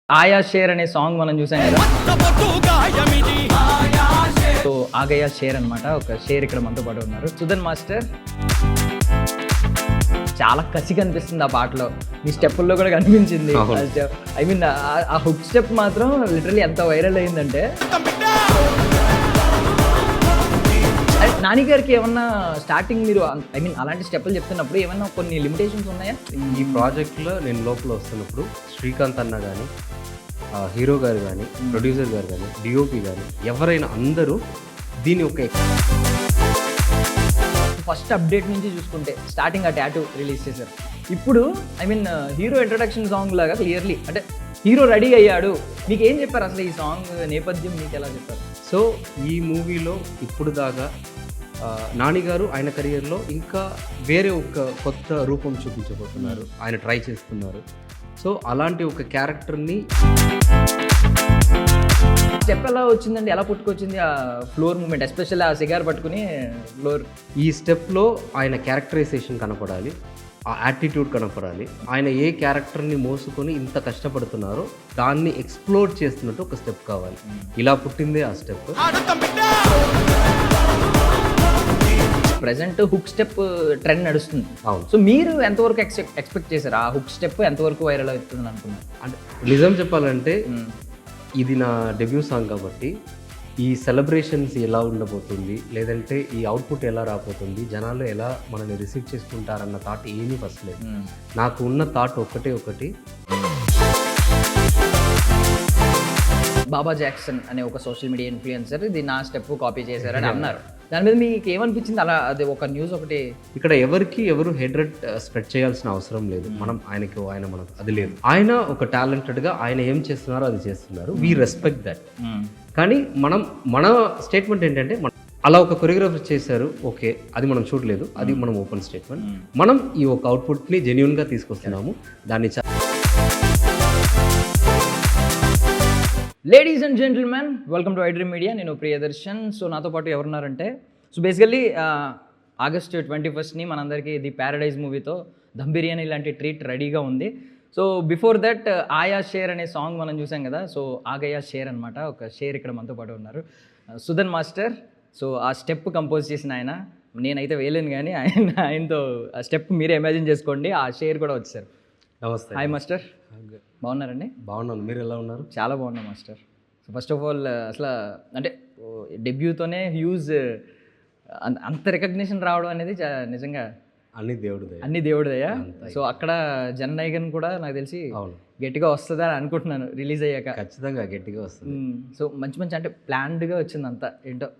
ఆయా షేర్ అనే సాంగ్ మనం చూసాం కదా. సో ఆగయా షేర్ అనమాట. ఒక షేర్ ఇక్కడ మనతో పాటు ఉన్నారు, సుధన్ మాస్టర్. చాలా కసిగా అనిపిస్తుంది ఆ పాటలో, మీ స్టెప్పుల్లో కూడా కనిపించింది. ఐ మీన్ ఆ హుక్ స్టెప్ మాత్రం లిటరలీ ఎంత వైరల్ అయిందంటే. నాని గారికి ఏమన్నా స్టార్టింగ్ మీరు ఐ మీన్ అలాంటి స్టెప్పులు చెప్తున్నప్పుడు ఏమన్నా కొన్ని లిమిటేషన్స్ ఉన్నాయా? ఈ ప్రాజెక్ట్లో నేను లోపల వస్తున్నప్పుడు శ్రీకాంత్ అన్న కానీ, హీరో గారు కానీ, ప్రొడ్యూసర్ గారు కానీ, డిఓపి కానీ ఎవరైనా అందరూ దీని ఒక ఫస్ట్ అప్డేట్ నుంచి చూసుకుంటే స్టార్టింగ్ ఆ టాటూ రిలీజ్ చేశారు. ఇప్పుడు I mean hero introduction song లాగా క్లియర్లీ అంటే హీరో రెడీ అయ్యాడు. మీకు ఏం చెప్పారు అసలు ఈ సాంగ్ నేపథ్యం మీకు ఎలా చెప్పారు? సో ఈ మూవీలో ఇప్పుడు దాకా నాని గారు ఆయన కెరియర్లో ఇంకా వేరే ఒక కొత్త రూపం చూపించబోతున్నారు, ఆయన ట్రై చేస్తున్నారు. సో అలాంటి ఒక క్యారెక్టర్ని స్టెప్ ఎలా వచ్చిందండి, ఎలా పుట్టుకొచ్చింది ఆ ఫ్లోర్ మూమెంట్, ఎస్పెషల్లీ ఆ సిగార్ పట్టుకుని ఫ్లోర్? ఈ స్టెప్లో ఆయన క్యారెక్టరైజేషన్ కనపడాలి, ఆ యాటిట్యూడ్ కనపడాలి. ఆయన ఏ క్యారెక్టర్ని మోసుకొని ఇంత కష్టపడుతున్నారో దాన్ని ఎక్స్ప్లోర్ చేస్తున్నట్టు ఒక స్టెప్ కావాలి. ఇలా పుట్టిందే ఆ step. Present hook step trend నడుస్తుంది. అవును. సో మీరు ఎంతవరకు ఎక్స్పెక్ట్ చేశారు ఆ హుక్ స్టెప్ ఎంతవరకు వైరల్ అవుతుంది అనుకున్నారు? అంటే నిజం చెప్పాలంటే ఇది నా డెబ్యూ సాంగ్ కాబట్టి ఈ సెలబ్రేషన్స్ ఎలా ఉండబోతుంది, లేదంటే ఈ అవుట్పుట్ ఎలా రాబోతుంది, జనాలు ఎలా మనల్ని రిసీవ్ చేసుకుంటారన్న థాట్ ఏమీ ఫస్ట్ లేదు. నాకు ఉన్న థాట్ ఒకటి బాబా జాక్సన్ అనే ఒక సోషల్ మీడియా ఇన్ఫ్లుయెన్సర్ ఇది నా స్టెప్ కాపీ చేశారని అన్నారు. దాని మీద మీకు ఏమనిపించింది? అలా అది ఒక న్యూస్ ఒకటి. ఇక్కడ ఎవరు హెడ్ స్ప్రెడ్ చేయాల్సిన అవసరం లేదు. మనం ఆయన మనకు అది లేదు. ఆయన ఒక టాలెంటెడ్గా ఆయన ఏం చేస్తున్నారో అది చేస్తున్నారు. We respect that. కానీ మన స్టేట్మెంట్ ఏంటంటే అలా ఒక కొరియోగ్రాఫర్ చేశారు, ఓకే, అది మనం చూడలేదు, అది మనం ఓపెన్ స్టేట్మెంట్. మనం ఈ ఒక అవుట్పుట్ని జెన్యూన్గా తీసుకొస్తున్నాము. దాన్ని ladies and gentlemen, welcome to iDream media. నేను ప్రియదర్శన్. సో నాతో పాటు ఎవరున్నారంటే, సో బేసికల్లీ ఆగస్ట్ 21 మనందరికీ ది ప్యారడైజ్ మూవీతో దమ్ బిర్యానీ లాంటి ట్రీట్ రెడీగా ఉంది. సో బిఫోర్ దట్ ఆయా షేర్ అనే సాంగ్ మనం చూసాం కదా. సో ఆగయా షేర్ అనమాట. ఒక షేర్ ఇక్కడ మనతో పాటు ఉన్నారు, సుధన్ మాస్టర్. సో ఆ స్టెప్ కంపోజ్ చేసిన ఆయన, నేనైతే వేయలేను కానీ ఆయనతో ఆ స్టెప్ మీరే ఇమాజిన్ చేసుకోండి. ఆ షేర్ కూడా వచ్చారు. నమస్తే. హాయ్ మాస్టర్, బాగున్నారండి? బాగున్నాను, మీరు ఎలా ఉన్నారు? చాలా బాగున్నా master. So first of all అసలు అంటే డెబ్యూతోనే హ్యూజ్ అంత రికగ్నిషన్ రావడం అనేది నిజంగా అన్ని దేవుడిదయ్యా. సో అక్కడ జననాయకన్ కూడా నాకు తెలిసి గట్టిగా వస్తుందా అని అనుకుంటున్నాను రిలీజ్ అయ్యాక. ఖచ్చితంగా గట్టిగా వస్తుంది. సో మంచి అంటే ప్లాన్డ్గా వచ్చింది అంతా. ఏంటో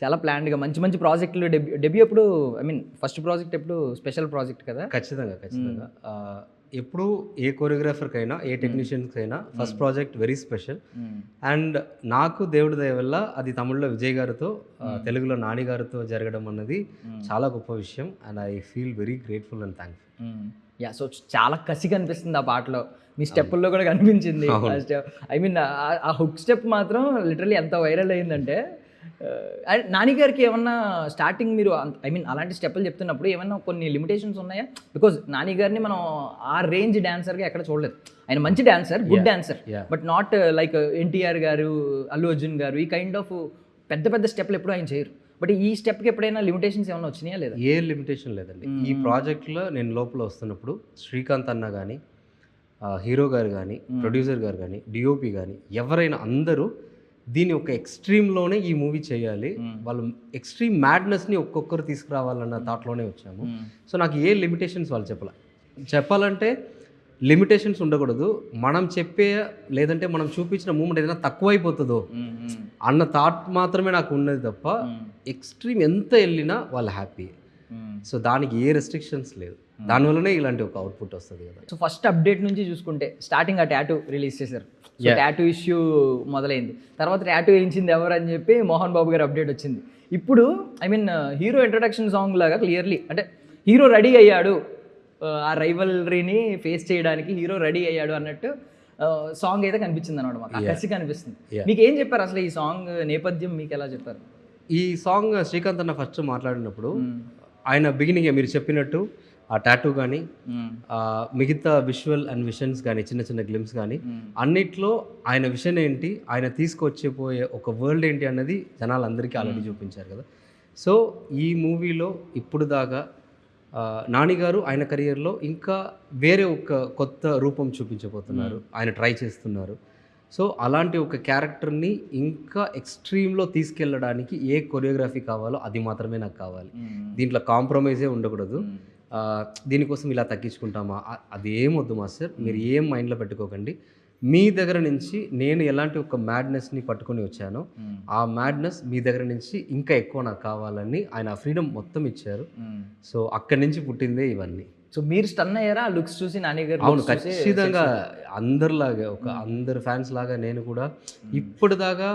చాలా ప్లాన్డ్గా మంచి ప్రాజెక్టులు. డెబ్యూ ఎప్పుడు ఐ మీన్ ఫస్ట్ ప్రాజెక్ట్ ఎప్పుడు స్పెషల్ ప్రాజెక్ట్ కదా? ఖచ్చితంగా ఎప్పుడు ఏ కొరియోగ్రాఫర్కైనా ఏ టెక్నీషియన్స్కైనా first project very special. And నాకు దేవుడి దయ వల్ల అది తమిళ్లో విజయ్ గారితో, తెలుగులో నాని గారితో జరగడం అన్నది చాలా గొప్ప విషయం. And I feel very grateful and thankful. Yeah, so చాలా కసిగా అనిపిస్తుంది ఆ పాటలో, మీ స్టెప్పుల్లో కూడా కనిపించింది. ఐ మీన్ ఆ హుక్ స్టెప్ మాత్రం లిటరలీ ఎంత వైరల్ అయిందంటే. నాని గారికి ఏమన్నా స్టార్టింగ్ మీరు ఐ మీన్ అలాంటి స్టెప్పులు చెప్తున్నప్పుడు ఏమన్నా కొన్ని లిమిటేషన్స్ ఉన్నాయా? బికాజ్ నాని గారిని మనం ఆ రేంజ్ డాన్సర్గా ఎక్కడ చూడలేదు. ఆయన మంచి dancer, good dancer, but not like NTR గారు, అల్లు అర్జున్ గారు ఈ కైండ్ ఆఫ్ పెద్ద స్టెప్లు ఎప్పుడు ఆయన చేయరు. బట్ ఈ స్టెప్కి ఎప్పుడైనా లిమిటేషన్స్ ఏమైనా వచ్చినాయా లేదా? ఏ లిమిటేషన్ లేదండి. ఈ ప్రాజెక్ట్లో నేను లోపల వస్తున్నప్పుడు శ్రీకాంత్ అన్న కానీ, హీరో గారు కానీ, ప్రొడ్యూసర్ గారు కానీ, డిఓపి కానీ ఎవరైనా అందరూ దీని ఒక ఎక్స్ట్రీమ్లోనే ఈ మూవీ చేయాలి, వాళ్ళు ఎక్స్ట్రీమ్ మ్యాడ్నెస్ని ఒక్కొక్కరు తీసుకురావాలన్న థాట్లోనే వచ్చాము. సో నాకు ఏ లిమిటేషన్స్ వాళ్ళు చెప్పాలంటే లిమిటేషన్స్ ఉండకూడదు. మనం లేదంటే మనం చూపించిన మూమెంట్ ఏదైనా తక్కువైపోతుందో అన్న థాట్ మాత్రమే నాకు ఉన్నది తప్ప ఎక్స్ట్రీమ్ ఎంత వెళ్ళినా వాళ్ళు హ్యాపీ. సో దానికి ఏ రెస్ట్రిక్షన్స్ లేదు. దానివల్లనే ఇలాంటి ఒక అవుట్పుట్ వస్తుంది కదా. సో ఫస్ట్ అప్డేట్ నుంచి చూసుకుంటే స్టార్టింగ్ ఆ టాటూ రిలీజ్ చేశారు. టాటూ ఇష్యూ మొదలైంది. తర్వాత టాటూ వేయించింది ఎవరు అని చెప్పి మోహన్ బాబు గారు అప్డేట్ వచ్చింది. ఇప్పుడు I mean hero introduction song లాగా క్లియర్లీ అంటే హీరో రెడీ అయ్యాడు, ఆ రైవల్రీని ఫేస్ చేయడానికి హీరో రెడీ అయ్యాడు అన్నట్టు సాంగ్ అయితే కనిపించింది అనమాట. మాకు కసి కనిపిస్తుంది. మీకు ఏం చెప్పారు అసలు ఈ సాంగ్ నేపథ్యం మీకు ఎలా చెప్పారు? ఈ సాంగ్ శ్రీకాంత్ అన్న ఫస్ట్ మాట్లాడినప్పుడు ఆయన బిగినింగ్ మీరు చెప్పినట్టు ఆ టాటూ కానీ మిగతా విజువల్ అండ్ విషన్స్ కానీ చిన్న చిన్న గ్లిమ్స్ కానీ అన్నిట్లో ఆయన విషన్ ఏంటి, ఆయన తీసుకొచ్చిపోయే ఒక వరల్డ్ ఏంటి అన్నది జనాలందరికీ ఆల్రెడీ చూపించారు కదా. సో ఈ మూవీలో ఇప్పుడు దాకా నాని గారు ఆయన కెరియర్లో ఇంకా వేరే ఒక కొత్త రూపం చూపించబోతున్నారు, ఆయన ట్రై చేస్తున్నారు. సో అలాంటి ఒక క్యారెక్టర్ని ఇంకా ఎక్స్ట్రీమ్లో తీసుకెళ్ళడానికి ఏ కొరియోగ్రఫీ కావాలో అది మాత్రమే నాకు కావాలి. దీంట్లో కాంప్రమైజే ఉండకూడదు. దీనికోసం ఇలా తగ్గించుకుంటామా అది ఏం వద్దు మాస్టర్, మీరు ఏం మైండ్లో పెట్టుకోకండి. మీ దగ్గర నుంచి నేను ఎలాంటి ఒక మ్యాడ్నెస్ని పట్టుకొని వచ్చానో ఆ మ్యాడ్నెస్ మీ దగ్గర నుంచి ఇంకా ఎక్కువ నాకు కావాలని ఆయన ఫ్రీడమ్ మొత్తం ఇచ్చారు. సో అక్కడి నుంచి పుట్టిందే ఇవన్నీ. సో మీరు స్టన్ అయ్యారా లుక్స్ చూసి నాని గారు? అవును, ఖచ్చితంగా అందరిలాగా అందరు ఫ్యాన్స్ లాగా నేను కూడా ఇప్పుడు దాకా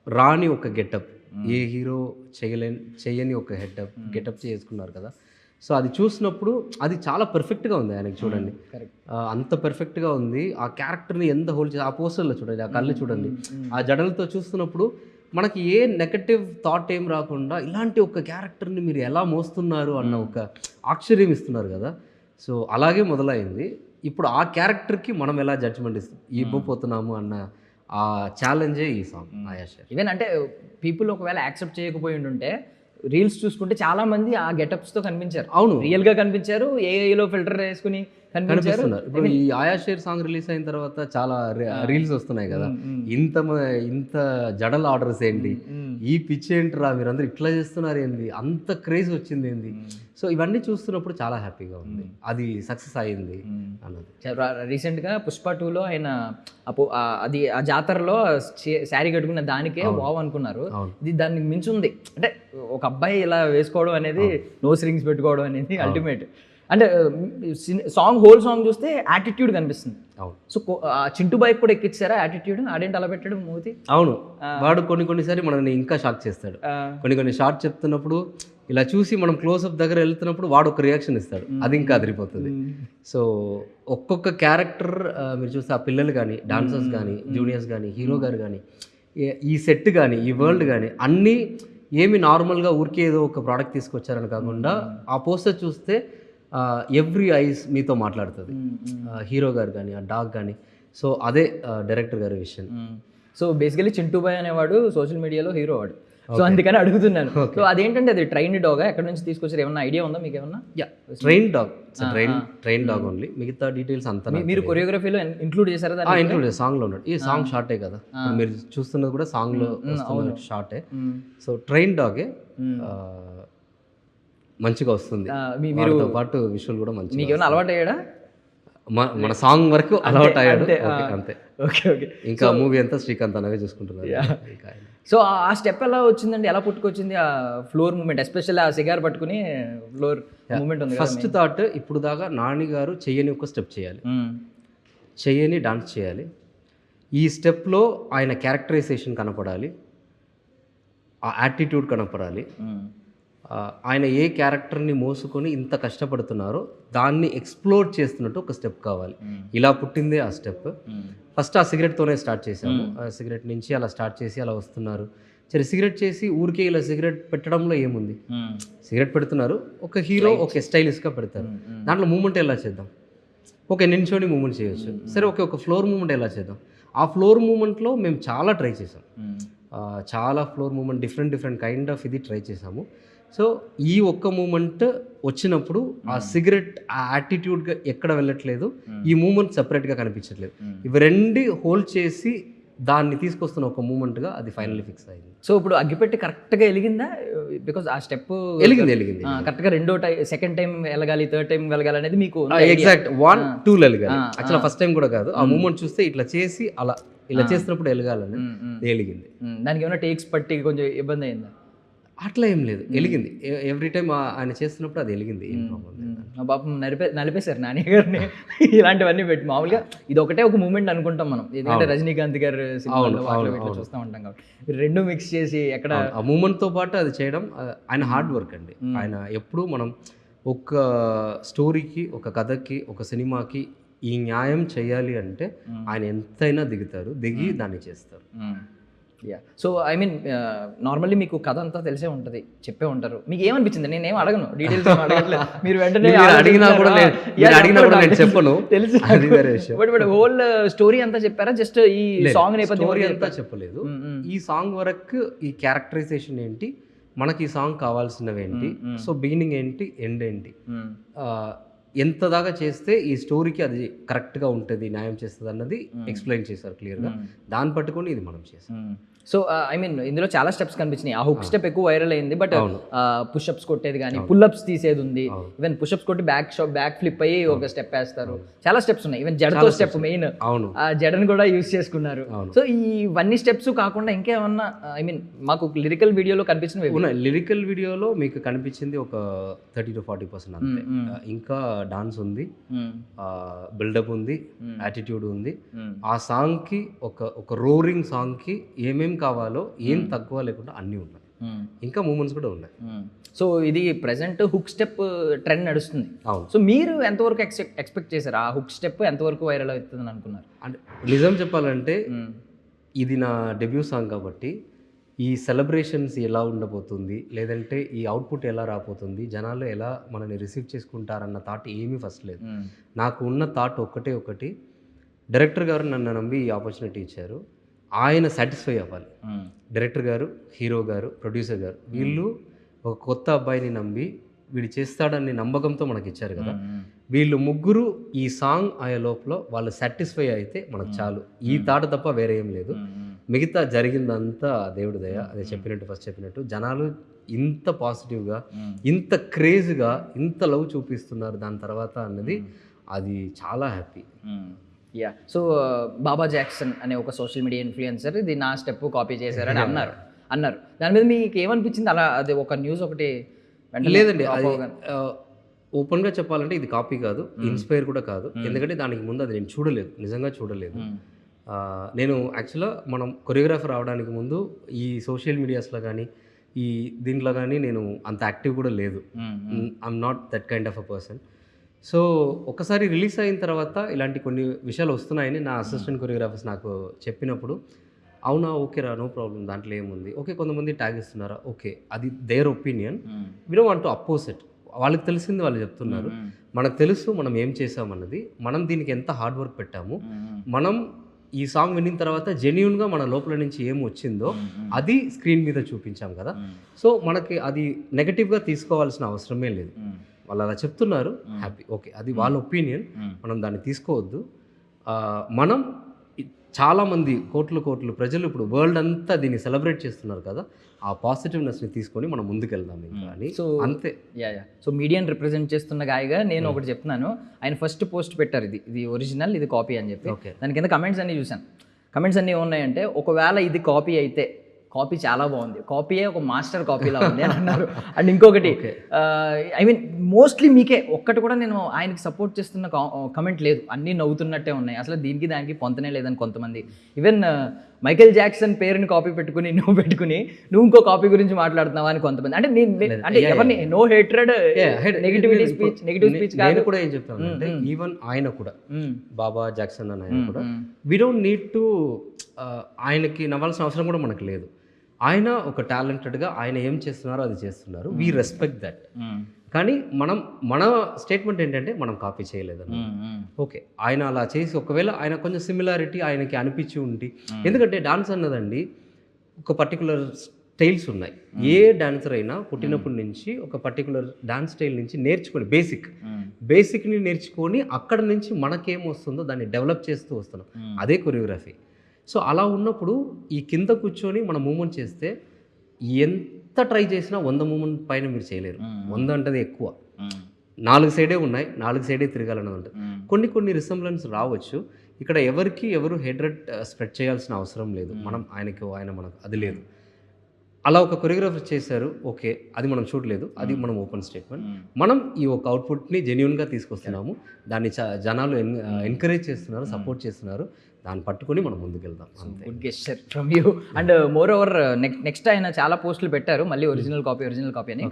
రాని ఒక గెటప్, ఏ హీరో చేయని ఒక గెటప్ చేసుకున్నారు కదా. సో అది చూసినప్పుడు అది చాలా పర్ఫెక్ట్గా ఉంది ఆయనకి. చూడండి అంత పర్ఫెక్ట్గా ఉంది. ఆ క్యారెక్టర్ని ఎంత హోల్డ్ చేసి, ఆ పోస్టర్లో చూడండి, ఆ కళ్ళు చూడండి, ఆ జడలతో చూస్తున్నప్పుడు మనకి ఏ నెగటివ్ థాట్ ఏం రాకుండా ఇలాంటి ఒక క్యారెక్టర్ని మీరు ఎలా మోస్తున్నారు అన్న ఒక ఆశ్చర్యం ఇస్తున్నారు కదా. సో అలాగే మొదలైంది. ఇప్పుడు ఆ క్యారెక్టర్కి మనం ఎలా జడ్జ్మెంట్ ఇవ్వబోతున్నాము అన్న ఆ ఛాలెంజే ఈ సాంగ్ ఆయాషర్. ఈవెన్ అంటే పీపుల్ ఒకవేళ యాక్సెప్ట్ చేయకపోయి ఉంటే రీల్స్ చూసుకుంటే చాలా మంది ఆ గెటప్స్తో కనిపించారు. అవును, రియల్గా కనిపించారు, ఏఐలో ఫిల్టర్ వేసుకుని కనిపిస్తున్నారు. ఇప్పుడు ఈ ఆయాషేర్ సాంగ్ రిలీజ్ అయిన తర్వాత చాలా రీల్స్ వస్తున్నాయి కదా, ఇంత జడల ఆర్డర్స్ ఏంటి, ఈ పిచ్ ఏంటిరా, మీరందరూ ఇట్లా చేస్తున్నారు ఏంది, అంత క్రేజ్ వచ్చింది ఏంది. సో ఇవన్నీ చూస్తున్నప్పుడు చాలా హ్యాపీగా ఉంది, అది సక్సెస్ అయ్యింది అన్నది. రీసెంట్గా పుష్ప 2లో ఆయన అది ఆ జాతరలో శారీ కట్టుకున్న దానికే వావ్ అనుకున్నారు. ఇది దానికి మించి ఉంది. అంటే ఒక అబ్బాయి ఇలా వేసుకోవడం అనేది, నోస్ రింగ్స్ పెట్టుకోవడం అనేది అల్టిమేట్. అంటే సాంగ్ హోల్ సాంగ్ చూస్తే యాటిట్యూడ్ కనిపిస్తుంది. సో చింటూ బైక్ కూడా ఎక్కిచ్చారా యాటిట్యూడ్? ఆడేంటి అలా పెట్టాడు మూవీ? అవును, వాడు కొన్నిసారి మనల్ని ఇంకా షాక్ చేస్తాడు. కొన్ని షార్ట్ చెప్తున్నప్పుడు ఇలా చూసి మనం క్లోజ్అప్ దగ్గర వెళ్తున్నప్పుడు వాడు ఒక రియాక్షన్ ఇస్తాడు, అది ఇంకా అదిరిపోతుంది. సో ఒక్కొక్క క్యారెక్టర్ మీరు చూస్తే ఆ పిల్లలు కానీ, డాన్సర్స్ కానీ, జూనియర్స్ కానీ, హీరో గారు కానీ, ఈ సెట్ కానీ, ఈ వరల్డ్ కానీ అన్నీ ఏమి నార్మల్గా ఊరికే ఏదో ఒక ప్రోడక్ట్ తీసుకొచ్చారని కాకుండా ఆ పోస్టర్ చూస్తే ఎవ్రీ ఐస్ మీతో మాట్లాడుతుంది, హీరో గారు కానీ, ఆ డాగ్ కానీ. సో అదే డైరెక్టర్ గారి విషయం. సో బేసికలీ చింటూ బాయ్ అనేవాడు సోషల్ మీడియాలో హీరో వాడు. సో అందుకని అడుగుతున్నాను. సో అదేంటంటే అది ట్రైన్ డాగ్, ఎక్కడ నుంచి తీసుకొచ్చారు, ఏమన్నా ఐడియా ఉందా మీకు ఏమన్నా? ట్రైన్ డాగ్ ఓన్లీ, మిగతా డీటెయిల్స్ అంతా మీరు కొరియోగ్రఫీలో ఇంక్లూడ్ చేశారా? ఇంక్లూడ్ సాంగ్లో ఉన్నాడు. ఈ సాంగ్ షార్టే కదా, మీరు చూస్తున్నది కూడా సాంగ్లో షార్టే. సో ట్రైన్ డాగే మంచిగా వస్తుంది, మీతో పాటు విజువల్ కూడా మంచిగా. మీకు ఏమైనా అలవాటు అయ్యాడా? మన సాంగ్ వరకు అలవాటు అయ్యాడు అంతే. ఓకే. ఇంకా మూవీ అంతా శ్రీకాంత్ అనవే చూసుకుంటున్నారు. సో ఆ స్టెప్ ఎలా వచ్చిందండి, ఎలా పుట్టుకొచ్చింది ఆ ఫ్లోర్ మూమెంట్, ఎస్పెషల్లీ ఆ సిగార్ పట్టుకుని ఫ్లోర్ మూమెంట్ ఉంది? ఫస్ట్ థాట్ ఇప్పుడు దాకా నాని గారు చెయ్యని ఒక స్టెప్ చేయాలి, చెయ్యని డాన్స్ చేయాలి. ఈ స్టెప్లో ఆయన క్యారెక్టరైజేషన్ కనపడాలి, ఆ యాటిట్యూడ్ కనపడాలి. ఆయన ఏ క్యారెక్టర్ని మోసుకొని ఇంత కష్టపడుతున్నారో దాన్ని ఎక్స్ప్లోర్ చేస్తున్నట్టు ఒక స్టెప్ కావాలి. ఇలా పుట్టిందే ఆ స్టెప్. ఫస్ట్ ఆ సిగరెట్తోనే స్టార్ట్ చేశాము. ఆ సిగరెట్ నుంచి అలా స్టార్ట్ చేసి అలా వస్తున్నారు. సరే సిగరెట్ చేసి ఊరికే ఇలా సిగరెట్ పెట్టడంలో ఏముంది, సిగరెట్ పెడుతున్నారు, ఒక హీరో ఒక స్టైలిష్గా పెడతారు, దాంట్లో మూమెంట్ ఎలా చేద్దాం, ఓకే నించోని మూమెంట్ చేయొచ్చు, సరే ఓకే ఒక ఫ్లోర్ మూమెంట్ ఎలా చేద్దాం. ఆ ఫ్లోర్ మూమెంట్లో మేము చాలా ట్రై చేసాం, చాలా floor moment different kind of ఇది ట్రై చేసాము. సో ఈ ఒక్క మూమెంట్ వచ్చినప్పుడు ఆ సిగరెట్ ఆ యాటిట్యూడ్గా ఎక్కడ వెళ్ళట్లేదు, ఈ మూమెంట్ సపరేట్గా కనిపించట్లేదు, ఇవి రెండు హోల్డ్ చేసి దాన్ని తీసుకొస్తున్న ఒక మూమెంట్గా అది ఫైనల్లీ ఫిక్స్ అయింది. సో ఇప్పుడు అగ్గిపెట్టి కరెక్ట్గా వెలిగిందా? బికాజ్ ఆ స్టెప్ వెలిగింది కరెక్ట్గా సెకండ్ టైం వెళ్ళగాలి, థర్డ్ టైం వెళ్ళగాలి అనేది మీకు ఎగ్జాక్ట్ 1, 2 వెళ్ళగాలి. యాక్చువల్ ఫస్ట్ టైం కూడా కాదు, ఆ మూమెంట్ చూస్తే ఇట్లా చేసి అలా ఇలా చేస్తున్నప్పుడు వెళ్ళగాలని వెలిగింది. దానికి ఏమైనా టేక్స్ పట్టి కొంచెం ఇబ్బంది అయిందా? అట్లా ఏం లేదు, వెలిగింది. ఎవ్రీ టైం ఆయన చేస్తున్నప్పుడు అది వెలిగింది. పాపం నలిపేశారు నాని గారిని ఇలాంటివన్నీ పెట్టి. మామూలుగా ఇది ఒకటే ఒక మూమెంట్ అనుకుంటాం మనం, ఎందుకంటే రజనీకాంత్ గారు సినిమాలో చూస్తూ ఉంటాం కాబట్టి రెండు మిక్స్ చేసి ఎక్కడ ఆ మూమెంట్తో పాటు అది చేయడం ఆయన హార్డ్ వర్క్ అండి. ఆయన ఎప్పుడు మనం ఒక స్టోరీకి, ఒక కథకి, ఒక సినిమాకి ఈ న్యాయం చేయాలి అంటే ఆయన ఎంతైనా దిగుతారు, దిగి దాన్ని చేస్తారు. Yeah so I mean normally మీకు కథ అంతా తెలిసే ఉంటుంది, చెప్పే ఉంటారు. మీకు ఏమనిపించింది? నేను ఏం అడగను, డీటెయిల్స్ అడగట్లేదు. మీరు వెంటనే అడిగినా కూడా నేను చెప్పను, తెలుసు. బట్ హోల్ స్టోరీ అంతా చెప్పారా? జస్ట్ ఈ సాంగ్ నేపథ్యం అంతా చెప్పలేదు. ఈ సాంగ్ వరకు ఈ క్యారెక్టరైజేషన్ ఏంటి, మనకి ఈ సాంగ్ కావాల్సినవి ఏంటి, సో బిగినింగ్ ఏంటి, ఎండ్ ఏంటి, ఎంత దాకా చేస్తే ఈ స్టోరీకి అది కరెక్ట్గా ఉంటుంది, న్యాయం చేస్తుంది అన్నది ఎక్స్ప్లెయిన్ చేశారు క్లియర్గా. దాన్ని పట్టుకొని ఇది మనం చేసాం. సో ఐ మీన్ ఇందులో చాలా స్టెప్స్ కనిపించినాయి. ఆ హుక్ స్టెప్ ఎక్కువ వైరల్ అయింది, బట్ పుషప్స్ కొట్టేది కానీ పుల్అప్స్ తీసేది ఉంది. ఈవెన్ పుషప్స్ కొట్టి బ్యాక్ ఫ్లిప్ అయ్యి ఒక స్టెప్ వేస్తారు. చాలా స్టెప్స్ ఉన్నాయి. ఈవెన్ జడతో స్టెప్ మెయిన్, ఆ జడను కూడా యూజ్ చేసుకున్నారు. సో ఇవన్నీ స్టెప్స్ కాకుండా ఇంకేమన్నా ఐ మీన్ మాకు లిరికల్ వీడియోలో కనిపించినవి ఉన్నాయి. లిరికల్ వీడియోలో మీకు కనిపించింది ఒక 30 to 40% అంతే. ఇంకా డాన్స్ ఉంది, బిల్డప్ ఉంది, యాటిట్యూడ్ ఉంది. ఆ సాంగ్ కి ఒక రోరింగ్ సాంగ్ కి ఏమేం కావాలో ఏం తక్కువ లేకుండా అన్నీ ఉన్నాయి. ఇంకా మూమెంట్స్ కూడా ఉన్నాయి. సో ఇది ప్రెసెంట్ హుక్ స్టెప్ ట్రెండ్ నడుస్తుంది. అవును. సో మీరు ఎంతవరకు ఎక్స్పెక్ట్ చేశారు? ఆ హుక్ స్టెప్ ఎంతవరకు వైరల్ అవుతుందని అనుకున్నారు? అంటే నిజం చెప్పాలంటే ఇది నా డెబ్యూ సాంగ్ కాబట్టి ఈ సెలబ్రేషన్స్ ఎలా ఉండబోతుంది, లేదంటే ఈ అవుట్పుట్ ఎలా రాబోతుంది, జనాలు ఎలా మనల్ని రిసీవ్ చేసుకుంటారన్న థాట్ ఏమీ ఫస్ట్ లేదు. నాకు ఉన్న థాట్ ఒకటి, డైరెక్టర్ గారు నన్ను నమ్మి ఈ ఆపర్చునిటీ ఇచ్చారు, ఆయన సాటిస్ఫై అవ్వాలి. డైరెక్టర్ గారు, హీరో గారు, ప్రొడ్యూసర్ గారు, వీళ్ళు ఒక కొత్త అబ్బాయిని నమ్మి వీడు చేస్తాడని నమ్మకంతో మనకి ఇచ్చారు కదా. వీళ్ళు ముగ్గురు ఈ సాంగ్ అయ్యే లోపల వాళ్ళు సాటిస్ఫై అయితే మనకు చాలు. ఈ థాట్ తప్ప వేరే ఏం లేదు. మిగతా జరిగిందంతా దేవుడి దయ. అదే ఫస్ట్ చెప్పినట్టు జనాలు ఇంత పాజిటివ్గా, ఇంత క్రేజ్గా, ఇంత లవ్ చూపిస్తున్నారు దాని తర్వాత అన్నది అది చాలా హ్యాపీ. యా సో బాబా జాక్సన్ అనే ఒక సోషల్ మీడియా ఇన్ఫ్లుయెన్సర్ ఇది నా స్టెప్ కాపీ చేశారని అన్నారు. దాని మీద మీకు ఏమనిపించింది? అలా అది ఒక న్యూస్ ఒకటి లేదండి, ఓపెన్గా చెప్పాలంటే ఇది కాపీ కాదు, ఇన్స్పైర్ కూడా కాదు. ఎందుకంటే దానికి ముందు అది నేను చూడలేదు, నిజంగా చూడలేదు. నేను యాక్చువల్గా మనం కొరియోగ్రాఫర్ అవడానికి ముందు ఈ సోషల్ మీడియాస్లో కానీ ఈ దీంట్లో కానీ నేను అంత యాక్టివ్ కూడా లేదు. I'm not that kind of a person. So ఒకసారి రిలీజ్ అయిన తర్వాత ఇలాంటి కొన్ని విషయాలు వస్తున్నాయని నా అసిస్టెంట్ కొరియోగ్రాఫర్స్ నాకు చెప్పినప్పుడు, అవునా, ఓకేరా, నో ప్రాబ్లం, దాంట్లో ఏముంది, ఓకే కొంతమంది ట్యాగ్ ఇస్తున్నారా, ఓకే అది their opinion, we don't want to oppose it. వాళ్ళకి తెలిసింది వాళ్ళు చెప్తున్నారు, మనకు తెలుసు మనం ఏం చేసామన్నది, మనం దీనికి ఎంత హార్డ్ వర్క్ పెట్టాము, మనం ఈ సాంగ్ విన్న తర్వాత జెన్యూన్గా మన లోపల నుంచి ఏం వచ్చిందో అది స్క్రీన్ మీద చూపించాం కదా. సో మనకి అది నెగటివ్గా తీసుకోవాల్సిన అవసరమే లేదు. వాళ్ళు అలా చెప్తున్నారు, హ్యాపీ, ఓకే అది వాళ్ళ ఒపీనియన్, మనం దాన్ని తీసుకోవద్దు. మనం చాలామంది కోట్లు ప్రజలు ఇప్పుడు వరల్డ్ అంతా దీన్ని సెలబ్రేట్ చేస్తున్నారు కదా, ఆ పాజిటివ్నెస్ని తీసుకొని మనం ముందుకెళ్దాం ఇంకా అని. సో అంతే. సో మీడియాని రిప్రజెంట్ చేస్తున్న గాయగా నేను ఒకటి చెప్తున్నాను. ఆయన ఫస్ట్ పోస్ట్ పెట్టారు ఇది ఒరిజినల్, ఇది కాపీ అని చెప్పి. దాని కింద కమెంట్స్ అన్ని చూశాను. కమెంట్స్ అన్నీ ఏమున్నాయంటే, ఒకవేళ ఇది కాపీ అయితే కాపీ చాలా బాగుంది, కాపీయే ఒక మాస్టర్ కాపీలా ఉంది అని అన్నారు. అండ్ ఇంకొకటి ఐ మీన్ మోస్ట్లీ మీకే ఒక్కటి కూడా నేను ఆయనకి సపోర్ట్ చేస్తున్న కమెంట్ లేదు, అన్నీ నవ్వుతున్నట్టే ఉన్నాయి, అసలు దీనికి దానికి పొంతనే లేదని కొంతమంది. ఈవెన్ మైకేల్ జాక్సన్ పేరుని కాపీ పెట్టుకుని నువ్వు ఇంకో కాపీ గురించి మాట్లాడుతున్నావా అని కొంతమంది. అంటే అంటే ఎవరిని నో హేట్రెడ్, నెగిటివ్ స్పీచ్ నేను కూడా ఏం చెప్తాను అంటే, ఈవెన్ ఆయన కూడా బాబా జాక్సన్ అని ఆయన కూడా వి డోంట్ నీడ్ టు ఆయనకి నవ్వాల్సిన అవసరం కూడా మనకు లేదు. ఆయన ఒక టాలెంటెడ్గా ఆయన ఏం చేస్తున్నారో అది చేస్తున్నారు, వీ రెస్పెక్ట్ దట్. కానీ మన స్టేట్మెంట్ ఏంటంటే మనం కాపీ చేయలేదని. ఓకే ఆయన అలా చేసి ఒకవేళ ఆయన కొంచెం సిమిలారిటీ ఆయనకి అనిపించి ఉండి, ఎందుకంటే డాన్స్ అన్నదండి ఒక పర్టికులర్ స్టైల్స్ ఉన్నాయి. ఏ డాన్సర్ అయినా పుట్టినప్పటి నుంచి ఒక పర్టికులర్ డాన్స్ స్టైల్ నుంచి నేర్చుకొని బేసిక్ని నేర్చుకొని అక్కడ నుంచి మనకేం వస్తుందో దాన్ని డెవలప్ చేస్తూ వస్తున్నాం, అదే కొరియోగ్రఫీ. సో అలా ఉన్నప్పుడు ఈ కింద కూర్చొని మనం మూమెంట్ చేస్తే ఎంత ట్రై చేసినా 100 మూమెంట్ పైన మీరు చేయలేరు. 100 అంటే ఎక్కువ, 4 సైడే ఉన్నాయి, 4 సైడే తిరగాలని ఉంటుంది. కొన్ని రిసెంబ్లెన్స్ రావచ్చు. ఇక్కడ ఎవరు హెడ్ స్ప్రెడ్ చేయాల్సిన అవసరం లేదు. మనం ఆయన మనకు అది లేదు. అలా ఒక కొరియోగ్రాఫర్ చేశారు, ఓకే అది మనం చూడలేదు, అది మనం ఓపెన్ స్టేట్మెంట్. మనం ఈ ఒక అవుట్పుట్ని జెన్యూన్గా తీసుకొస్తున్నాము, దాన్ని జనాలు ఎంకరేజ్ చేస్తున్నారు, సపోర్ట్ చేస్తున్నారు, దాన్ని పట్టుకొని మనం ముందుకెళ్దాం. Good gesture from you. And moreover next ఆయన చాలా పోస్టులు పెట్టారు, మళ్ళీ ఒరిజినల్ కాపీ అని.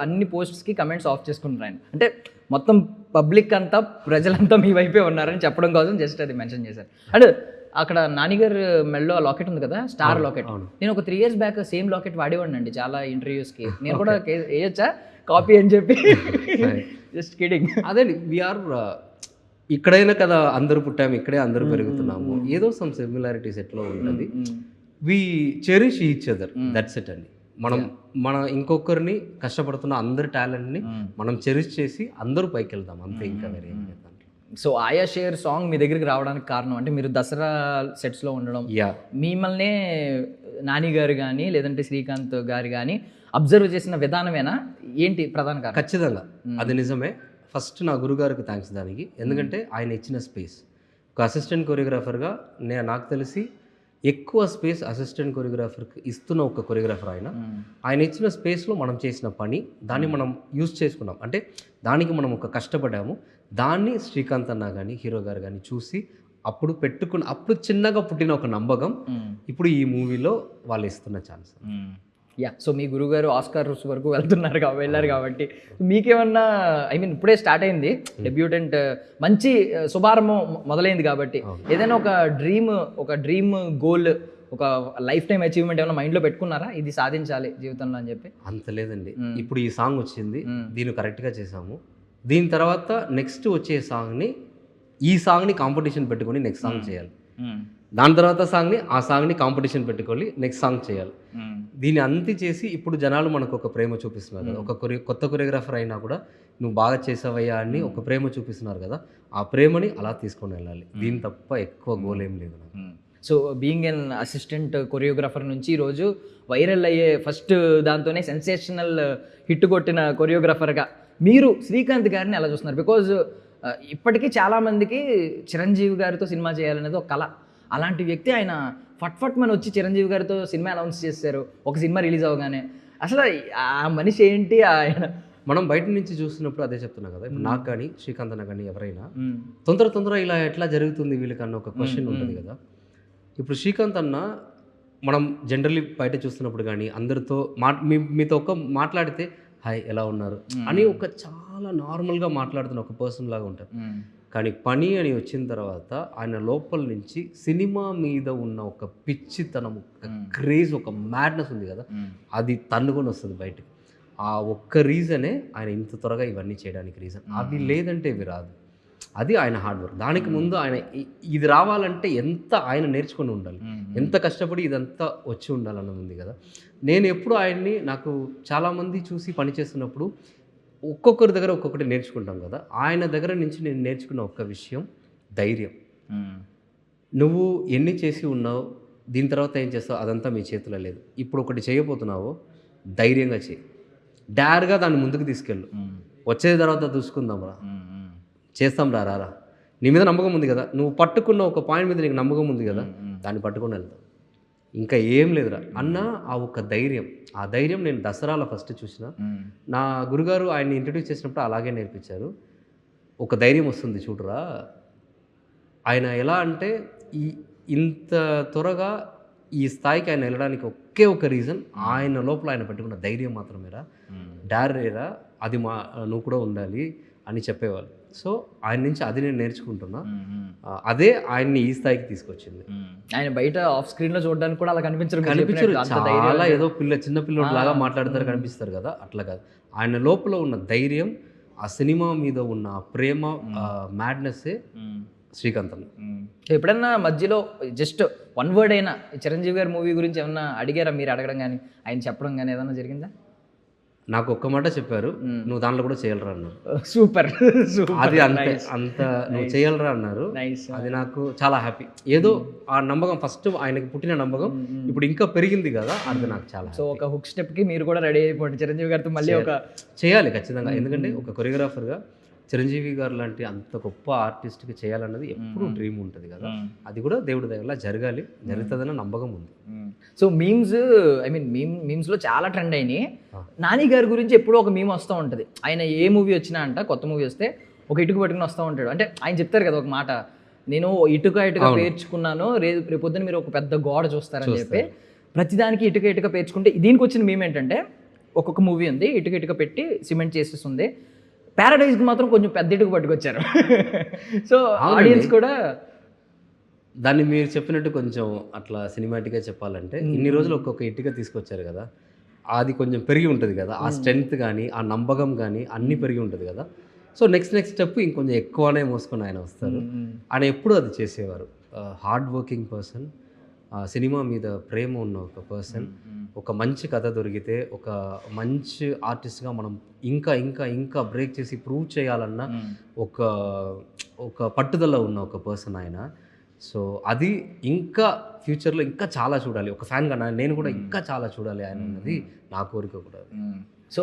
అన్ని పోస్ట్స్కి కమెంట్స్ ఆఫ్ చేసుకుంటున్నారు ఆయన. అంటే మొత్తం పబ్లిక్ అంతా ప్రజలంతా మీ వైపే ఉన్నారని చెప్పడం కోసం జస్ట్ అది మెన్షన్ చేశారు. అండ్ అక్కడ నానిగారు మెల్లో లాకెట్ ఉంది కదా, స్టార్ లాకెట్. నేను ఒక 3 years బ్యాక్ సేమ్ లాకెట్ వాడేవాడిని అండి చాలా ఇంటర్వ్యూస్కి. నేను కూడా వేయొచ్చా కాపీ అని చెప్పి? Just kidding. అదే వీఆర్ ఇక్కడైనా కదా అందరూ పుట్టాము, ఇక్కడే అందరూ పెరుగుతున్నాము, ఏదో సమ్ సిమిలారిటీస్ ఎట్లా ఉంటుంది. We cherish each other, that's it అండి. మన ఇంకొకరిని కష్టపడుతున్న అందరి టాలెంట్ని మనం చెరిష్ చేసి అందరూ పైకి వెళ్దాం అంతే, ఇంకా వేరే ఏం లేదు. సో ఆయా షేర్ సాంగ్ మీ దగ్గరికి రావడానికి కారణం అంటే మీరు దసరా సెట్స్లో ఉండడం, మిమ్మల్నే నాని గారు కానీ లేదంటే శ్రీకాంత్ గారు కానీ అబ్జర్వ్ చేసిన విధానమేనా ఏంటి ప్రధాన కారణం? ఖచ్చితంగా అది నిజమే. ఫస్ట్ నా గురుగారికి థ్యాంక్స్ దానికి, ఎందుకంటే ఆయన ఇచ్చిన స్పేస్. ఒక అసిస్టెంట్ కొరియోగ్రాఫర్గా నాకు తెలిసి ఎక్కువ స్పేస్ అసిస్టెంట్ కొరియోగ్రాఫర్కి ఇస్తున్న ఒక కొరియోగ్రాఫర్ ఆయన ఇచ్చిన స్పేస్లో మనం చేసిన పని దాన్ని మనం యూజ్ చేసుకున్నాం. అంటే దానికి మనం ఒక కష్టపడ్డాము. దాన్ని శ్రీకాంత్ అన్న కానీ హీరో గారు కానీ చూసి అప్పుడు చిన్నగా పుట్టిన ఒక నమ్మకం ఇప్పుడు ఈ మూవీలో వాళ్ళు ఇస్తున్న ఛాన్స్. సో మీ గురుగారు ఆస్కార్ వరకు వెళ్ళారు కాబట్టి మీకేమన్నా ఇప్పుడే స్టార్ట్ అయింది డెబ్యూటెంట్, మంచి శుభారంభం మొదలైంది కాబట్టి ఏదైనా ఒక డ్రీమ్ గోల్, ఒక లైఫ్ టైం అచీవ్మెంట్ ఏమైనా మైండ్లో పెట్టుకున్నారా, ఇది సాధించాలి జీవితంలో అని చెప్పి? అంత లేదండి. ఇప్పుడు ఈ సాంగ్ వచ్చింది, దీన్ని కరెక్ట్గా చేసాము. దీని తర్వాత నెక్స్ట్ వచ్చే ఈ సాంగ్ని కాంపిటీషన్ పెట్టుకొని నెక్స్ట్ సాంగ్ చేయాలి. దాని తర్వాత ఆ సాంగ్ని కాంపిటీషన్ పెట్టుకొని నెక్స్ట్ సాంగ్ చేయాలి. దీన్ని అంతి చేసి ఇప్పుడు జనాలు మనకు ఒక ప్రేమ చూపిస్తున్నారు కదా, ఒక కొత్త కొరియోగ్రాఫర్ అయినా కూడా నువ్వు బాగా చేసావయ్యా అని ఒక ప్రేమ చూపిస్తున్నారు కదా, ఆ ప్రేమని అలా తీసుకొని వెళ్ళాలి. దీని తప్ప ఎక్కువ గోల్ ఏం లేదు. So being an assistant choreographer నుంచి ఈరోజు వైరల్ అయ్యే ఫస్ట్ దాంతోనే సెన్సేషనల్ హిట్ కొట్టిన కొరియోగ్రాఫర్గా మీరు శ్రీకాంత్ గారిని ఎలా చూస్తున్నారు? బికాజ్ ఇప్పటికీ చాలామందికి చిరంజీవి గారితో సినిమా చేయాలనేది ఒక కళ. అలాంటి వ్యక్తి ఆయన ఫట్ మన వచ్చి చిరంజీవి గారితో సినిమా అనౌన్స్ చేశారు ఒక సినిమా రిలీజ్ అవగానే. అసలు ఆ మనిషి ఏంటి ఆయన? మనం బయట నుంచి చూస్తున్నప్పుడు అదే చెప్తున్నా కదా, ఇప్పుడు నాకు కానీ శ్రీకాంత్ అన్న కానీ ఎవరైనా తొందర ఇలా ఎట్లా జరుగుతుంది వీళ్ళకన్నా ఒక క్వశ్చన్ ఉంటుంది కదా. ఇప్పుడు శ్రీకాంత్ అన్న మనం జనరల్లీ బయట చూస్తున్నప్పుడు కానీ అందరితో మీతో మాట్లాడితే హాయ్ ఎలా ఉన్నారు అని ఒక చాలా నార్మల్గా మాట్లాడుతున్న ఒక పర్సన్ లాగా ఉంటారు. కానీ పని అని వచ్చిన తర్వాత ఆయన లోపల నుంచి సినిమా మీద ఉన్న ఒక పిచ్చితనం, ఒక క్రేజ్, ఒక మ్యాడ్నెస్ ఉంది కదా, అది తన్నుకొని వస్తుంది బయటకు. ఆ ఒక్క రీజనే ఆయన ఇంత త్వరగా ఇవన్నీ చేయడానికి రీజన్. అది లేదంటే ఇవి రాదు. అది ఆయన హార్డ్ వర్క్. దానికి ముందు ఆయన ఇది రావాలంటే ఎంత ఆయన నేర్చుకొని ఉండాలి, ఎంత కష్టపడి ఇదంతా వచ్చి ఉండాలన్నది ఉంది కదా. నేను ఎప్పుడు ఆయన్ని నాకు చాలామంది చూసి పనిచేస్తున్నప్పుడు ఒక్కొక్కరి దగ్గర ఒక్కొక్కటి నేర్చుకుంటాం కదా, ఆయన దగ్గర నుంచి నేను నేర్చుకున్న ఒక్క విషయం ధైర్యం. నువ్వు ఎన్ని చేసి ఉన్నావు, దీని తర్వాత ఏం చేస్తావు అదంతా మీ చేతిలో లేదు. ఇప్పుడు ఒకటి చేయబోతున్నావు, ధైర్యంగా చేయి, డైర్గా దాన్ని ముందుకు తీసుకెళ్ళు. వచ్చే తర్వాత చూసుకుందాం రా, చేస్తాం రారా, నీ మీద నమ్మకం ఉంది కదా, నువ్వు పట్టుకున్న ఒక పాయింట్ మీద నీకు నమ్మకం ఉంది కదా, దాన్ని పట్టుకొని వెళ్తావు, ఇంకా ఏం లేదురా అన్న ఆ ఒక ధైర్యం. ఆ ధైర్యం నేను దసరాలో ఫస్ట్ చూసిన. నా గురుగారు ఆయన్ని ఇంట్రడ్యూస్ చేసినప్పుడు అలాగే నేర్పించారు. ఒక ధైర్యం వస్తుంది చూడరా. ఆయన ఎలా అంటే ఇంత త్వరగా ఈ స్థాయికి ఆయన వెళ్ళడానికి ఒకే ఒక రీజన్ ఆయన లోపల ఆయన పెట్టుకున్న ధైర్యం మాత్రమేరా, డారేరా, అది నువ్వు కూడా ఉండాలి అని చెప్పేవాళ్ళు. సో ఆయన నుంచి అది నేను నేర్చుకుంటున్నా. అదే ఆయన్ని ఈ స్థాయికి తీసుకొచ్చింది. ఆయన బయట ఆఫ్ స్క్రీన్ లో చూడడానికి కూడా అలా కనిపించరు, చాలా ఏదో చిన్న పిల్లడు లాగా మాట్లాడతారు కనిపిస్తారు కదా, అట్లా కాదు. ఆయన లోపల ఉన్న ధైర్యం, ఆ సినిమా మీద ఉన్న ప్రేమ, మ్యాడ్నెస్సే శ్రీకాంత్ అన్న. ఎప్పుడన్నా మధ్యలో జస్ట్ వన్ వర్డ్ అయినా చిరంజీవి గారి మూవీ గురించి ఏమన్నా అడిగారా మీరు? అడగడం కానీ ఆయన చెప్పడం కానీ ఏదన్నా జరిగిందా? నాకు ఒక్క మాట చెప్పారు, నువ్వు దాంట్లో కూడా చేయగలరా అన్నారు. సూపర్. అది అంత నువ్వు చేయగలరా అన్నారు. అది నాకు చాలా హ్యాపీ. ఏదో ఆ నమ్మకం ఫస్ట్ ఆయనకి పుట్టిన నమ్మకం ఇప్పుడు ఇంకా పెరిగింది కదా, అది నాకు చాలా. సో ఒక హుక్ స్టెప్ కి మీరు కూడా రెడీ అయిపోండి చిరంజీవి గారితో మళ్ళీ ఒక చేయాలి ఖచ్చితంగా. ఎందుకంటే ఒక కొరియోగ్రాఫర్గా చిరంజీవి గారు లాంటి అంత గొప్ప ఆర్టిస్ట్కి చేయాలన్నది ఎప్పుడు డ్రీమ్ ఉంటుంది కదా, అది కూడా దేవుడి దగ్గర జరగాలి, జరుగుతుందన్న నమ్మకం ఉంది. సో మీమ్స్లో చాలా ట్రెండ్ అయినాయి. నాని గారి గురించి ఎప్పుడూ ఒక మీమ్ వస్తూ ఉంటుంది. ఆయన ఏ మూవీ వచ్చినా అంట, కొత్త మూవీ వస్తే ఒక ఇటుక పట్టుకుని వస్తూ ఉంటాడు. అంటే ఆయన చెప్తారు కదా ఒక మాట, నేను ఇటుక పేర్చుకున్నాను, రేపొద్దున మీరు ఒక పెద్ద గోడ చూస్తారని చెప్పి. ప్రతిదానికి ఇటుక పేర్చుకుంటే దీనికి వచ్చిన మీమ్ ఏంటంటే, ఒక్కొక్క మూవీ ఉంది, ఇటుక పెట్టి సిమెంట్ చేసేస్తుంది, ప్యారడైజ్కి మాత్రం కొంచెం పెద్ద ఇటుక పట్టుకొచ్చారు. సో ఆడియన్స్ కూడా దాన్ని మీరు చెప్పినట్టు కొంచెం అట్లా సినిమాటిక్గా చెప్పాలంటే ఇన్ని రోజులు ఒక్కొక్క ఇటుక తీసుకొచ్చారు కదా, అది కొంచెం పెరిగి ఉంటుంది కదా, ఆ స్ట్రెంగ్త్ కానీ ఆ నమ్మకం కానీ అన్నీ పెరిగి ఉంటుంది కదా. సో నెక్స్ట్ స్టెప్ ఇంకొంచెం ఎక్కువనే మోసుకొని ఆయన వస్తారు. ఆయన ఎప్పుడూ అది చేసేవారు. హార్డ్ వర్కింగ్ పర్సన్, సినిమా మీద ప్రేమ ఉన్న ఒక పర్సన్. ఒక మంచి కథ దొరికితే ఒక మంచి ఆర్టిస్ట్గా మనం ఇంకా ఇంకా ఇంకా బ్రేక్ చేసి ప్రూవ్ చేయాలన్న ఒక పట్టుదల ఉన్న ఒక పర్సన్ ఆయన. సో అది ఇంకా ఫ్యూచర్లో ఇంకా చాలా చూడాలి, ఒక ఫ్యాన్గా నేను కూడా ఇంకా చాలా చూడాలి ఆయన అన్నది నా కోరిక కూడా. సో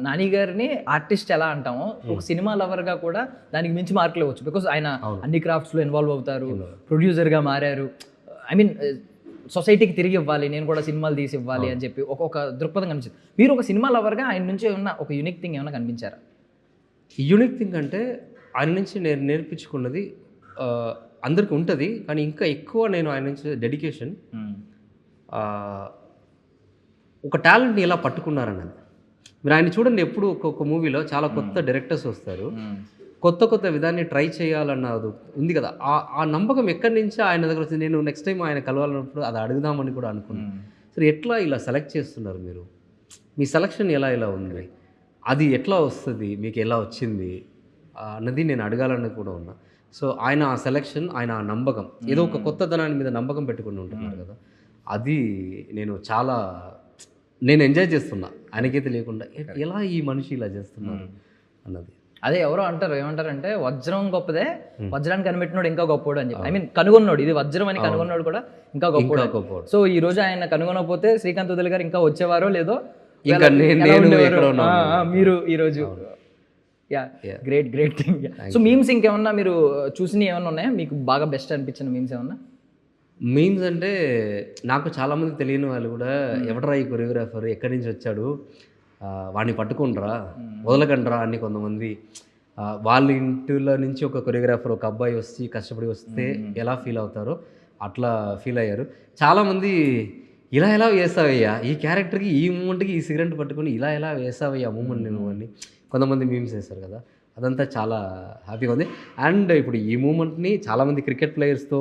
నాని గారిని ఆర్టిస్ట్ ఎలా అంటామో, ఒక సినిమా లవర్గా కూడా దానికి మించి మార్కులు ఇవ్వచ్చు. బికాస్ ఆయన అన్ని క్రాఫ్ట్స్లో ఇన్వాల్వ్ అవుతారు, ప్రొడ్యూసర్గా మారారు. ఐ మీన్ సొసైటీకి తిరిగి ఇవ్వాలి, నేను కూడా సినిమాలు తీసి ఇవ్వాలి అని చెప్పి ఒక దృక్పథం కనిపించింది. మీరు ఒక సినిమా లవర్గా ఆయన నుంచి ఏమన్నా ఒక యూనిక్ థింగ్ ఏమైనా కనిపించారా? యూనిక్ థింగ్ అంటే ఆయన నుంచి నేను నేర్పించుకున్నది అందరికీ ఉంటుంది, కానీ ఇంకా ఎక్కువ నేను ఆయన నుంచి డెడికేషన్, ఒక టాలెంట్ని ఎలా పట్టుకున్నారన్నది. మీరు ఆయన చూడండి, ఎప్పుడు ఒక్కొక్క మూవీలో చాలా కొత్త డైరెక్టర్స్ వస్తారు, కొత్త విధాన్ని ట్రై చేయాలన్నది ఉంది కదా, ఆ నమ్మకం ఎక్కడి నుంచి ఆయన దగ్గర వచ్చింది. నేను నెక్స్ట్ టైం ఆయన కలవాలన్నప్పుడు అది అడుగుదామని కూడా అనుకున్నాను. సరే ఎట్లా ఇలా సెలెక్ట్ చేస్తున్నారు మీరు, మీ సెలక్షన్ ఎలా ఉంది, అది ఎట్లా వస్తుంది, మీకు ఎలా వచ్చింది అన్నది నేను అడగాలని కూడా ఉన్నా. సో ఆయన ఆ సెలెక్షన్, ఆయన ఆ నమ్మకం, ఏదో ఒక కొత్తదనాన్ని మీద నమ్మకం పెట్టుకుని ఉంటున్నారు కదా, అది నేను ఎంజాయ్ చేస్తున్నా. ఆయనకైతే లేకుండా ఎలా ఈ మనిషి ఇలా చేస్తున్నారు అన్నది. అదే ఎవరో అంటారు, ఏమంటారంటే వజ్రం గొప్పదే, వజ్రాన్ని కనిపెట్టినోడు ఇంకా గొప్పోడు అని చెప్పి. ఐ మీన్ కనుగొన్నాడు, ఇది వజ్రం అని కనుగొన్నాడు కూడా ఇంకా గొప్పోడు. సో ఈ రోజు ఆయన కనుగొనకపోతే శ్రీకాంత్ వదిలి గారు ఇంకా వచ్చేవారో లేదో, ఇంకా మీరు ఈరోజు గ్రేట్ థింగ్. సో మీమ్స్ ఇంకేమన్నా మీరు చూసినవి ఏమన్నా ఉన్నాయా, మీకు బాగా బెస్ట్ అనిపించిన మీమ్స్ ఏమన్నా? మీమ్స్ అంటే నాకు చాలామంది తెలియని వాళ్ళు కూడా, ఎవడరా ఈ కొరియోగ్రాఫర్, ఎక్కడి నుంచి వచ్చాడు, వాడిని పట్టుకుంటారా, వదలకంటారా అని కొంతమంది, వాళ్ళ ఇంటిలో నుంచి ఒక కొరియోగ్రాఫర్, ఒక అబ్బాయి వచ్చి కష్టపడి వస్తే ఎలా ఫీల్ అవుతారో అట్లా ఫీల్ అయ్యారు. చాలామంది ఎలా వేసావయ్యా ఈ క్యారెక్టర్కి, ఈ మూమెంట్కి ఈ సిగరెట్ పట్టుకొని ఎలా వేసావయ్యా మూమెంట్ నువ్వు అని కొంతమంది మీమ్స్ వేస్తారు కదా, అదంతా చాలా హ్యాపీగా ఉంది. అండ్ ఇప్పుడు ఈ మూమెంట్ని చాలామంది క్రికెట్ ప్లేయర్స్తో,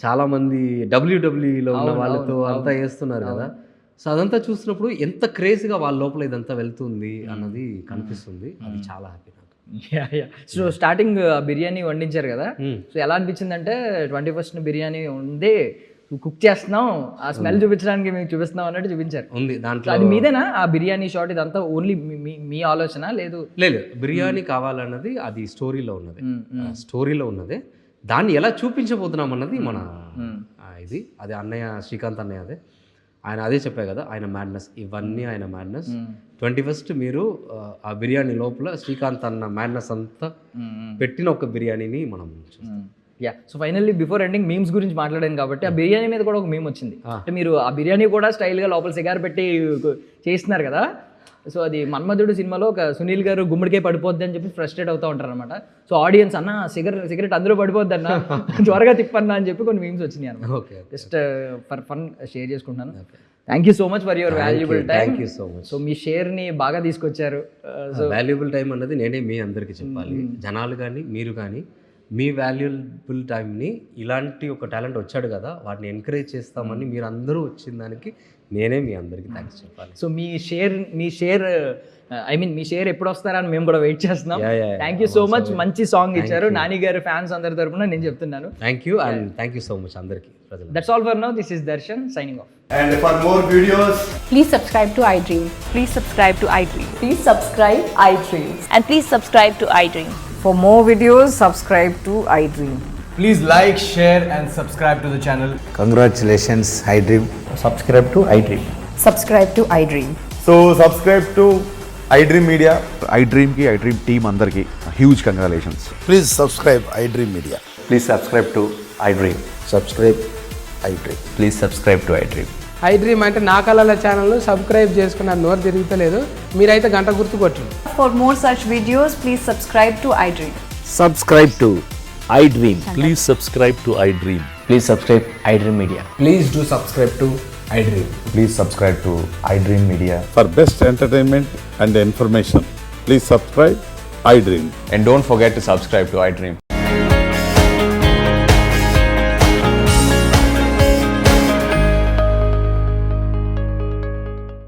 చాలామంది డబ్ల్యూడబ్ల్యూఈలో ఉన్న వాళ్ళతో అంతా వేస్తున్నారు కదా. సో అదంతా చూసినప్పుడు ఎంత క్రేజ్గా వాళ్ళ లోపల ఇదంతా వెళ్తుంది అన్నది కనిపిస్తుంది. అది చాలా హ్యాపీ నాకు. సో స్టార్టింగ్ బిర్యానీ వండించారు కదా, సో ఎలా అనిపించింది అంటే 21st బిర్యానీ ఉంది, కుక్ చేస్తున్నాం, ఆ స్మెల్ చూపించడానికి మీకు చూపిస్తున్నాం అన్నట్టు చూపించారు. ఉంది దాంట్లో. అది మీదేనా ఆ బిర్యానీ షాట్? ఇదంతా ఓన్లీ మీ ఆలోచన? లేదు బిర్యానీ కావాలన్నది అది స్టోరీలో ఉన్నదే, దాన్ని ఎలా చూపించబోతున్నాం అన్నది మన ఇది. అది అన్నయ్య, శ్రీకాంత్ అన్నయ్య, ఆయన అదే చెప్పా కదా, ఆయన మ్యాడ్నెస్, ఇవన్నీ ఆయన మ్యాడ్నెస్. 21st మీరు ఆ బిర్యానీ లోపల శ్రీకాంత్ అన్న మ్యాడ్నెస్ అంతా పెట్టిన ఒక బిర్యానీని మనం చూస్తాం. So finally before ending memes గురించి మాట్లాడాను కాబట్టి, ఆ బిర్యానీ మీద కూడా ఒక మీమ్ వచ్చింది. అంటే మీరు ఆ బిర్యానీ కూడా స్టైల్గా లోపల సిగార్ పెట్టి చేస్తున్నారు కదా. సో అది మన్మధుడు సినిమాలో ఒక సునీల్ గారు గుమ్మడికే పడిపోద్ది అని చెప్పి ఫ్రస్ట్రేట్ అవుతూ ఉంటారు అనమాట. సో ఆడియన్స్ అన్న సిగరెట్ అందులో పడిపోద్ది అన్న, త్వరగా తిప్పన్నా అని చెప్పి కొన్ని మీమ్స్ వచ్చినాయి అన్నమాట. జస్ట్ ఫర్ ఫన్ షేర్ చేసుకుంటున్నాను. Thank you so much for your valuable time. Thank you so much. So మీ షేర్ని బాగా తీసుకొచ్చారు. సో వాల్యుబుల్ టైం అన్నది నేనే మీ అందరికీ చెప్పాలి. జనాలు కానీ మీరు కానీ మీ వాల్యుబుల్ టైంని, ఇలాంటి ఒక టాలెంట్ వచ్చాడు కదా, వాటిని ఎంకరేజ్ చేస్తామని మీరు అందరూ వచ్చిన దానికి నేనే మీ అందరికీ థ్యాంక్స్ చెప్పాలి. సో మీ షేర్ ఎప్పుడు వస్తారని మేము కూడా వెయిట్ చేస్తున్నాం. Thank you so much. మంచి సాంగ్ ఇచ్చారు. నాని గారి ఫ్యాన్స్ అందరి తరపున నేను చెప్తున్నాను thank you. And thank you so much అందరికీ. That's all for now. This is Darshan signing off. And for more videos, please subscribe to iDream. Please subscribe to iDream. Please subscribe iDream. And please subscribe to iDream. For more videos, subscribe to iDream. please like, share and subscribe to the channel. Congratulations, iDream. Subscribe to iDream. Subscribe to iDream. So subscribe to iDream Media. iDream ki iDream team andarki huge congratulations. Please subscribe iDream Media. Please subscribe to iDream. Subscribe iDream. Please subscribe to iDream. iDream అంటే నా కళల ఛానల్ను subscribe చేసుకున్న నోరు తిరుగుతలేదు, మీరైతే గంట గుర్తు కొట్టండి. For more such videos, please subscribe to iDream. Subscribe to iDream. Please subscribe to iDream. Please subscribe iDream Media. Please do subscribe to iDream. Please subscribe to iDream Media. For best entertainment and information, please subscribe iDream. And don't forget to subscribe to iDream.